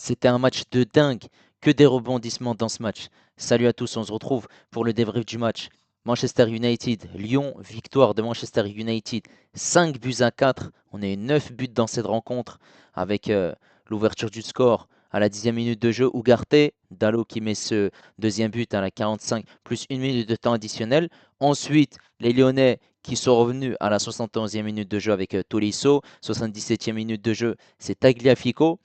C'était un match de dingue, que des rebondissements dans ce match. Salut à tous, on se retrouve pour le débrief du match. Manchester United, Lyon, victoire de Manchester United, 5 buts à 4. On a eu 9 buts dans cette rencontre avec l'ouverture du score à la 10e minute de jeu. Ugarte, Dalot qui met ce deuxième but à la 45 plus 1 minute de temps additionnel. Ensuite, les Lyonnais qui sont revenus à la 71e minute de jeu avec Tolisso. 77e minute de jeu, c'est Tagliafico.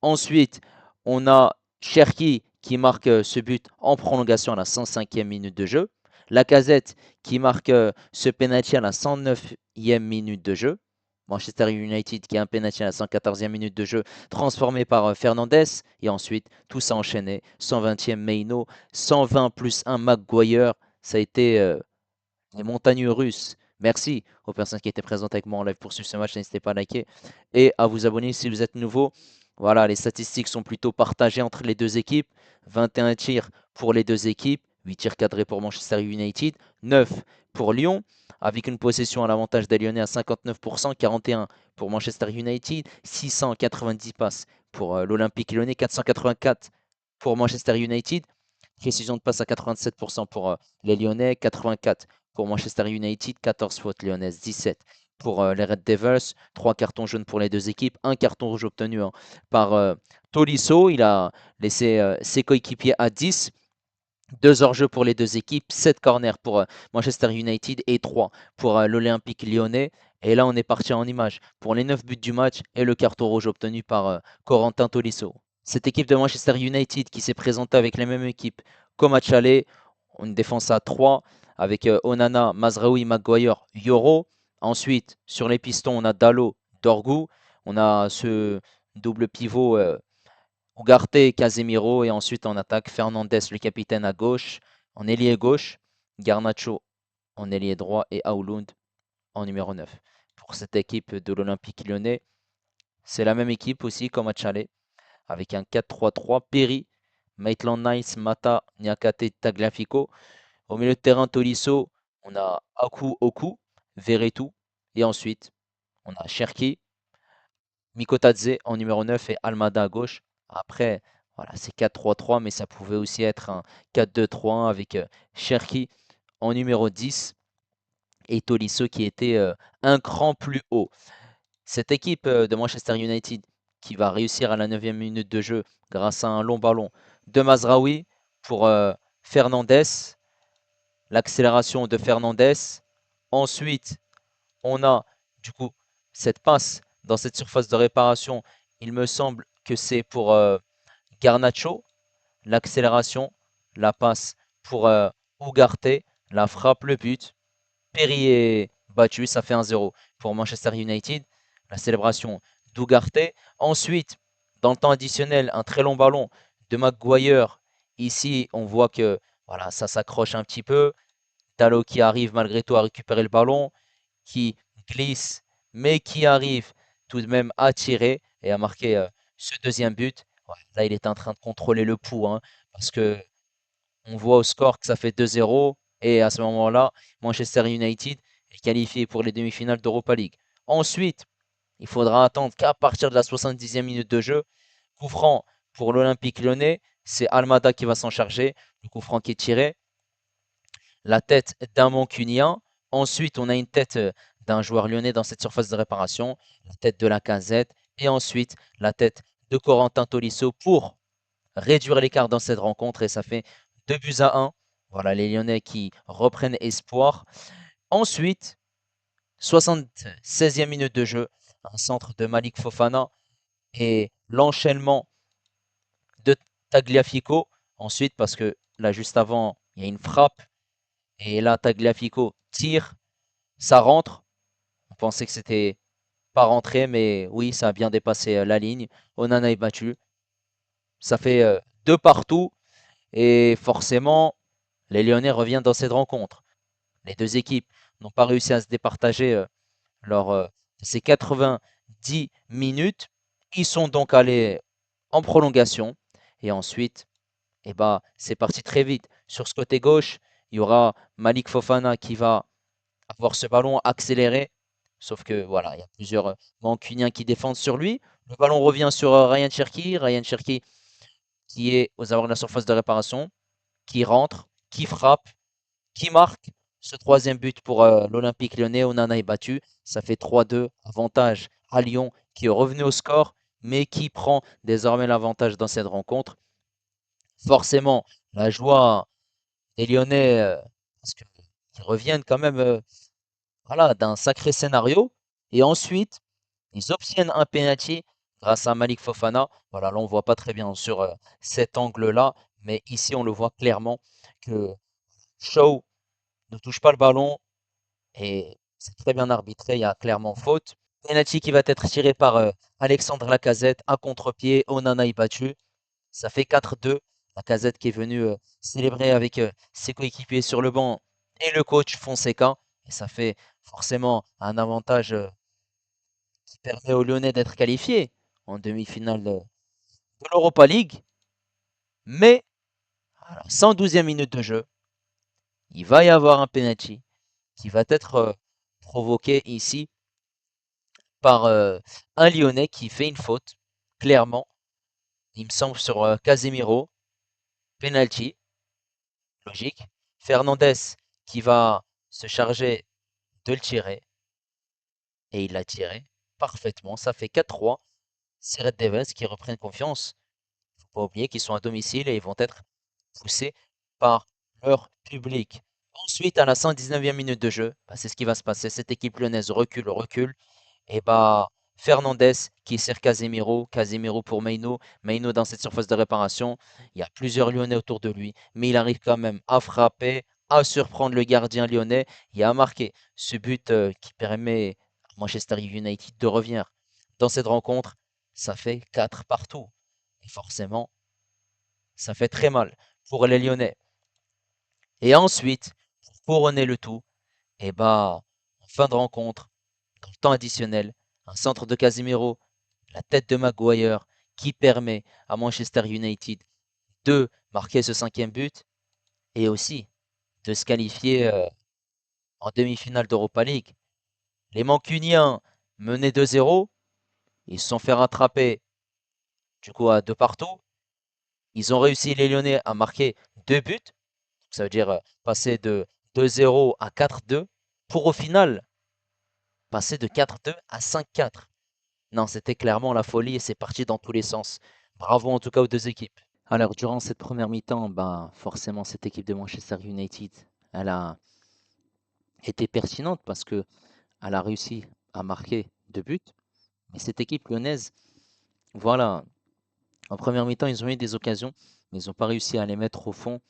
Ensuite, on a Cherki qui marque ce but en prolongation à la 105e minute de jeu. Lacazette qui marque ce penalty à la 109e minute de jeu. Manchester United qui a un penalty à la 114e minute de jeu transformé par Fernandes. Et ensuite, tout ça enchaîné. 120e Meino, 120 plus 1 Maguire. Ça a été les montagnes russes. Merci aux personnes qui étaient présentes avec moi en live pour suivre ce match. N'hésitez pas à liker et à vous abonner si vous êtes nouveau. Voilà, les statistiques sont plutôt partagées entre les deux équipes. 21 tirs pour les deux équipes, 8 tirs cadrés pour Manchester United, 9 pour Lyon, avec une possession à l'avantage des Lyonnais à 59%, 41 pour Manchester United, 690 passes pour l'Olympique Lyonnais, 484 pour Manchester United, précision de passe à 87% pour les Lyonnais, 84 pour Manchester United, 14 fautes lyonnaises, 17 pour les Red Devils, 3 cartons jaunes pour les deux équipes, un carton rouge obtenu par Tolisso. Il a laissé ses coéquipiers à 10. 2 hors-jeu pour les deux équipes, 7 corners pour Manchester United et 3 pour l'Olympique lyonnais. Et là, on est parti en image pour les 9 buts du match et le carton rouge obtenu par Corentin Tolisso. Cette équipe de Manchester United qui s'est présentée avec les mêmes équipes qu'au match aller, une défense à 3 avec Onana, Mazraoui, Maguire, Yoro. Ensuite, sur les pistons, on a Dalot, Dorgu. On a ce double pivot Ugarte, Casemiro et ensuite en attaque Fernandes, le capitaine à gauche, en ailier gauche, Garnacho en ailier droit et Aoulund en numéro 9. Pour cette équipe de l'Olympique lyonnais, c'est la même équipe aussi comme match aller avec un 4-3-3, Perry, Maitland-Niles, Mata, Niakate, Tagliafico. Au milieu de terrain, Tolisso, on a Aku Oku, Veretout et ensuite on a Cherki, Mikotadze en numéro 9 et Almada à gauche. Après, voilà, c'est 4-3-3, mais ça pouvait aussi être un 4-2-3-1 avec Cherki en numéro 10 et Tolisso qui était un cran plus haut. Cette équipe de Manchester United qui va réussir à la 9e minute de jeu grâce à un long ballon de Mazraoui pour Fernandes, l'accélération de Fernandes. Ensuite, on a du coup cette passe dans cette surface de réparation. Il me semble que c'est pour Garnacho, l'accélération, la passe pour Ugarte, la frappe, le but. Perrier battu, ça fait 1-0 pour Manchester United. La célébration d'Ugarte. Ensuite, dans le temps additionnel, un très long ballon de Maguire. Ici, on voit que voilà, ça s'accroche un petit peu. Dalot qui arrive malgré tout à récupérer le ballon, qui glisse, mais qui arrive tout de même à tirer et à marquer ce deuxième but. Ouais, là, il est en train de contrôler le pouls, hein, parce que on voit au score que ça fait 2-0 et à ce moment-là, Manchester United est qualifié pour les demi-finales d'Europa League. Ensuite, il faudra attendre qu'à partir de la 70e minute de jeu, coup franc pour l'Olympique lyonnais, c'est Almada qui va s'en charger. Le coup franc qui est tiré, la tête d'un Mancunien. Ensuite, on a une tête d'un joueur lyonnais dans cette surface de réparation, la tête de Lacazette et ensuite la tête de Corentin Tolisso pour réduire l'écart dans cette rencontre et ça fait 2 buts à 1. Voilà les Lyonnais qui reprennent espoir. Ensuite, 76e minute de jeu, un centre de Malik Fofana et l'enchaînement de Tagliafico. Ensuite, parce que là, juste avant, il y a une frappe et là, Tagliafico tire, ça rentre. On pensait que c'était pas rentré, mais oui, ça a bien dépassé la ligne. Onana est battu. Ça fait 2 partout et forcément, les Lyonnais reviennent dans cette rencontre. Les deux équipes n'ont pas réussi à se départager lors de ces 90 minutes. Ils sont donc allés en prolongation et ensuite, eh ben, c'est parti très vite. Sur ce côté gauche, il y aura Malik Fofana qui va avoir ce ballon accéléré. Sauf que voilà, il y a plusieurs Mancuniens qui défendent sur lui. Le ballon revient sur Ryan Cherki. Ryan Cherki qui est aux abords de la surface de réparation, qui rentre, qui frappe, qui marque. Ce troisième but pour l'Olympique lyonnais, Onana est battu. Ça fait 3-2, avantage à Lyon qui est revenu au score, mais qui prend désormais l'avantage dans cette rencontre. Forcément, la joie des Lyonnais, parce qu'ils reviennent quand même voilà, d'un sacré scénario. Et ensuite, ils obtiennent un penalty grâce à Malik Fofana. Voilà, là on voit pas très bien sur cet angle-là, mais ici on le voit clairement que Shaw ne touche pas le ballon et c'est très bien arbitré. Il y a clairement faute. Penalty qui va être tiré par Alexandre Lacazette à contre-pied. Onana est battu. Ça fait 4-2. Lacazette qui est venu célébrer avec ses coéquipiers sur le banc et le coach Fonseca. Et ça fait forcément un avantage qui permet aux Lyonnais d'être qualifiés en demi-finale de l'Europa League. Mais à la 112e minute de jeu, il va y avoir un penalty qui va être provoqué ici par un Lyonnais qui fait une faute, clairement. Il me semble sur Casemiro, penalty, logique. Fernandez qui va se charger de le tirer et il l'a tiré parfaitement. Ça fait 4-3. C'est Red Devils qui reprennent confiance. Il ne faut pas oublier qu'ils sont à domicile et ils vont être poussés par leur public. Ensuite, à la 119e minute de jeu, bah, c'est ce qui va se passer. Cette équipe lyonnaise recule, recule. Et bah, Fernandez qui sert Casemiro, Casemiro pour Meino, Meino dans cette surface de réparation. Il y a plusieurs Lyonnais autour de lui, mais il arrive quand même à frapper, à surprendre le gardien lyonnais et à marquer ce but qui permet à Manchester United de revenir dans cette rencontre. Ça fait 4 partout. Et forcément, ça fait très mal pour les Lyonnais. Et ensuite, pour couronner le tout, et bah, en fin de rencontre, dans le temps additionnel, un centre de Casemiro, la tête de Maguire, qui permet à Manchester United de marquer ce cinquième but et aussi de se qualifier en demi-finale d'Europa League. Les Mancuniens menaient 2-0, ils se sont fait rattraper du coup à deux partout. Ils ont réussi les Lyonnais à marquer deux buts, ça veut dire passer de 2-0 à 4-2 pour au final passer de 4-2 à 5-4. Non, c'était clairement la folie et c'est parti dans tous les sens. Bravo en tout cas aux deux équipes. Alors, durant cette première mi-temps, bah, forcément, cette équipe de Manchester United, elle a été pertinente parce que elle a réussi à marquer deux buts. Mais cette équipe lyonnaise, voilà, en première mi-temps, ils ont eu des occasions, mais ils n'ont pas réussi à les mettre au fond.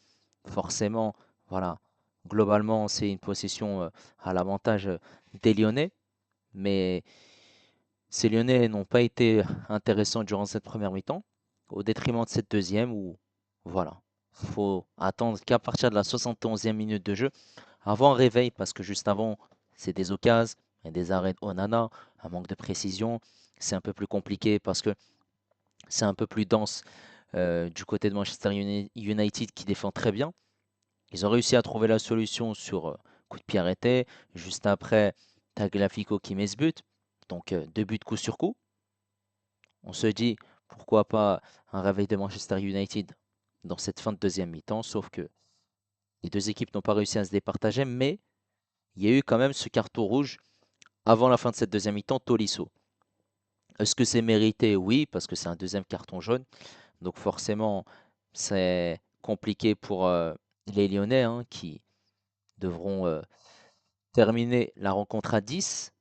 Forcément, voilà, globalement, c'est une possession à l'avantage des Lyonnais, mais ces Lyonnais n'ont pas été intéressants durant cette première mi-temps, au détriment de cette deuxième où, voilà, faut attendre qu'à partir de la 71e minute de jeu, avant un réveil, parce que juste avant, c'est des occasions, et des arrêts de Onana, un manque de précision. C'est un peu plus compliqué parce que c'est un peu plus dense du côté de Manchester United qui défend très bien. Ils ont réussi à trouver la solution sur coup de pied arrêté. Juste après, Tagliafico qui met ce but. Donc deux buts coup sur coup. On se dit pourquoi pas un réveil de Manchester United dans cette fin de deuxième mi-temps, sauf que les deux équipes n'ont pas réussi à se départager, mais il y a eu quand même ce carton rouge avant la fin de cette deuxième mi-temps, Tolisso. Est-ce que c'est mérité? Oui, parce que c'est un deuxième carton jaune. Donc forcément, c'est compliqué pour les Lyonnais hein, qui devront terminer la rencontre à 10.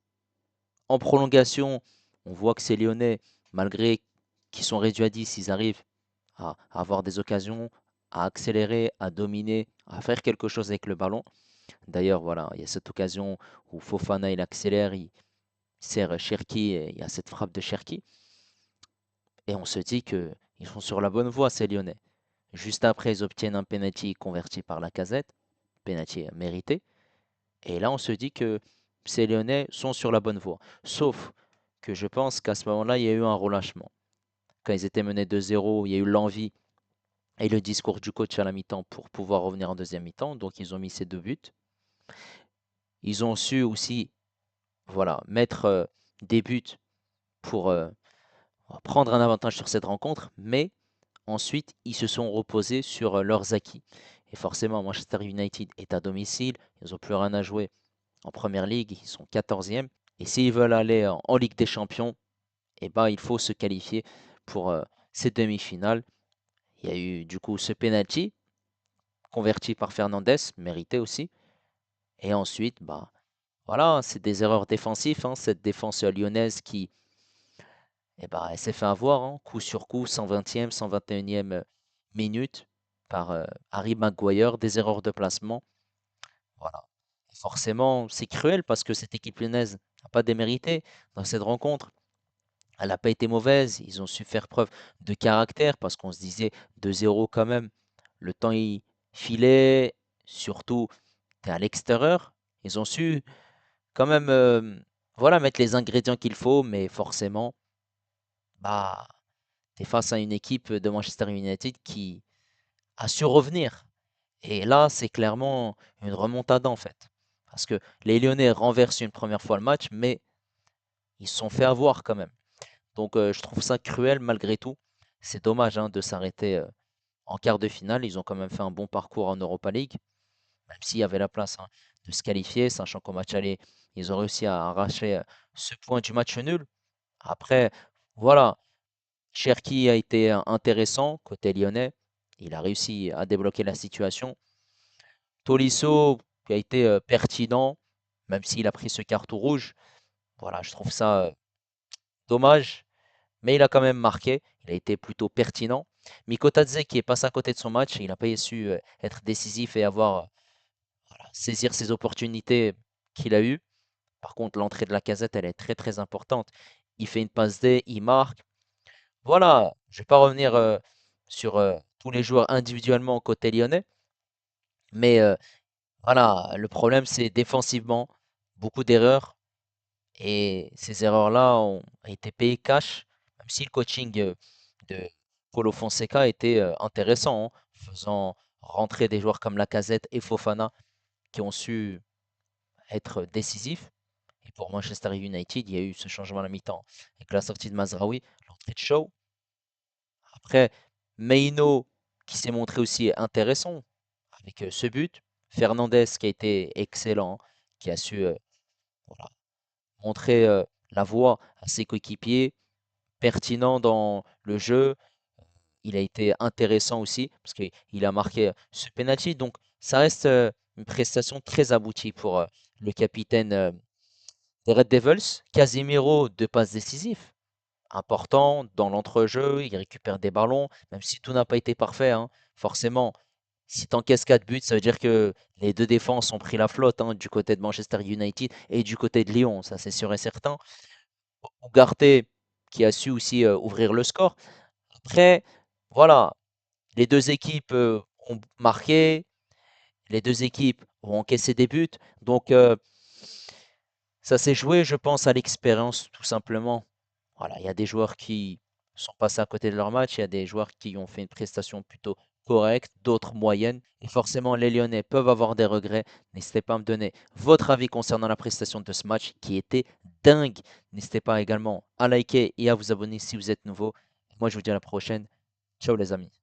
En prolongation, on voit que ces Lyonnais, malgré qu'ils sont réduits à 10, ils arrivent à avoir des occasions, à accélérer, à dominer, à faire quelque chose avec le ballon. D'ailleurs, voilà, il y a cette occasion où Fofana il accélère, il sert Cherki et il y a cette frappe de Cherki. Et on se dit qu'ils sont sur la bonne voie, ces Lyonnais. Juste après, ils obtiennent un penalty converti par Lacazette, penalty mérité. Et là, on se dit que ces Lyonnais sont sur la bonne voie. Sauf que je pense qu'à ce moment-là, il y a eu un relâchement. Quand ils étaient menés 2-0, il y a eu l'envie et le discours du coach à la mi-temps pour pouvoir revenir en deuxième mi-temps. Donc, ils ont mis ces deux buts. Ils ont su aussi voilà, mettre des buts pour prendre un avantage sur cette rencontre, mais ensuite, ils se sont reposés sur leurs acquis. Et forcément, Manchester United est à domicile, ils n'ont plus rien à jouer en Première Ligue, ils sont 14e. Et s'ils veulent aller en Ligue des Champions, eh ben, il faut se qualifier pour ces demi-finales. Il y a eu du coup ce penalty converti par Fernandes, mérité aussi. Et ensuite, bah, voilà, c'est des erreurs défensives, hein, cette défense lyonnaise qui, eh ben, elle s'est fait avoir, hein, coup sur coup, 120e, 121e minute par Harry Maguire, des erreurs de placement. Voilà. Et forcément, c'est cruel parce que cette équipe lyonnaise n'a pas démérité dans cette rencontre. Elle n'a pas été mauvaise. Ils ont su faire preuve de caractère parce qu'on se disait 2-0 quand même. Le temps il filait, surtout t'es à l'extérieur. Ils ont su quand même voilà, mettre les ingrédients qu'il faut, mais forcément, bah, tu es face à une équipe de Manchester United qui a su revenir. Et là, c'est clairement une remontada en fait. Parce que les Lyonnais renversent une première fois le match, mais ils se sont fait avoir quand même. Donc je trouve ça cruel malgré tout. C'est dommage hein, de s'arrêter en quart de finale. Ils ont quand même fait un bon parcours en Europa League, même s'il y avait la place hein, de se qualifier, sachant qu'au match aller, ils ont réussi à arracher ce point du match nul. Après, voilà, Cherki a été intéressant côté lyonnais. Il a réussi à débloquer la situation. Tolisso qui a été pertinent, même s'il a pris ce carton rouge. Voilà, je trouve ça dommage, mais il a quand même marqué. Il a été plutôt pertinent. Mikotadze qui est passé à côté de son match, il n'a pas su être décisif et avoir voilà, saisir ses opportunités qu'il a eues. Par contre, l'entrée de la casette, elle est très très importante. Il fait une passe D, il marque. Voilà, je vais pas revenir sur tous les joueurs individuellement côté lyonnais, mais voilà, le problème c'est défensivement, beaucoup d'erreurs et ces erreurs-là ont été payées cash, même si le coaching de Paulo Fonseca était intéressant, hein, faisant rentrer des joueurs comme Lacazette et Fofana qui ont su être décisifs. Et pour Manchester United, il y a eu ce changement à la mi-temps avec la sortie de Mazraoui, l'entrée de Shaw. Après, Meino qui s'est montré aussi intéressant avec ce but. Fernandez qui a été excellent, qui a su voilà, montrer la voie à ses coéquipiers, pertinent dans le jeu. Il a été intéressant aussi parce qu'il a marqué ce penalty. Donc ça reste une prestation très aboutie pour le capitaine des Red Devils. Casemiro, deux passes décisives important dans l'entrejeu, il récupère des ballons, même si tout n'a pas été parfait, hein. Forcément, si tu encaisses 4 buts, ça veut dire que les deux défenses ont pris la flotte hein, du côté de Manchester United et du côté de Lyon, ça c'est sûr et certain. Ugarte qui a su aussi ouvrir le score. Après, voilà, les deux équipes ont marqué, les deux équipes ont encaissé des buts, donc ça s'est joué, je pense, à l'expérience, tout simplement. Voilà, il y a des joueurs qui sont passés à côté de leur match, il y a des joueurs qui ont fait une prestation plutôt correcte, d'autres moyennes. Et forcément, les Lyonnais peuvent avoir des regrets. N'hésitez pas à me donner votre avis concernant la prestation de ce match qui était dingue. N'hésitez pas également à liker et à vous abonner si vous êtes nouveau. Moi, je vous dis à la prochaine. Ciao les amis.